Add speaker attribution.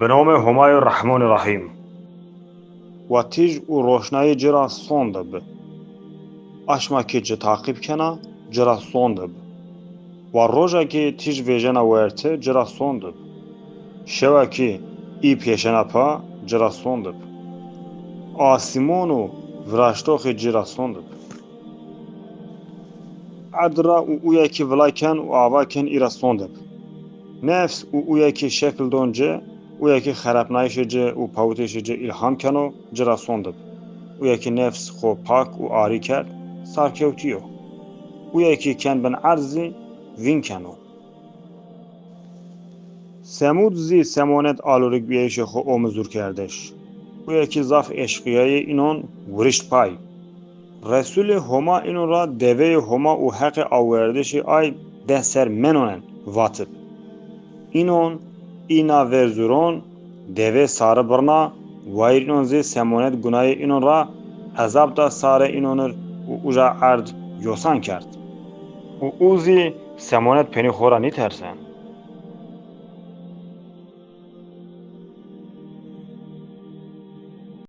Speaker 1: به نام همای رحمان رحیم. و تیج و روشنایی جرا سوندب. اشما که جه تعقیب کنه جرا سوندب. و روژا که تیج ویژن ورته جرا سوندب. شوه که ای پیشنه پا جرا سوندب. آسیمون و وراشتوخ جرا سوندب. عدرا و اویا که ولاکن و آوا کن ایرا سوندب. نفس و اویا که شکل دونجه اویا که خراب نایشه و پاوتش جه الهام کنو جرا سوندب. اویا که نفس خو پاک و آری کرد سارکوتیو. اویا که کن بن عرضی وین کنو. سمود زی سمونت آلورگ بیایش خو اومزور کردش. اویا که زاف اشقیای اینون ورشت پای. رسول هما اینون را دوه هما و حق آوردش آی ده سر منونن واتب. اینون اینا ورزورون دوه ساره برنا وایر اینون زی سمونت گناه اینون را عذاب دا ساره اینون و اوجا عرض یوسان کرد. و اوزی سمونت پنی خورا نی ترسن.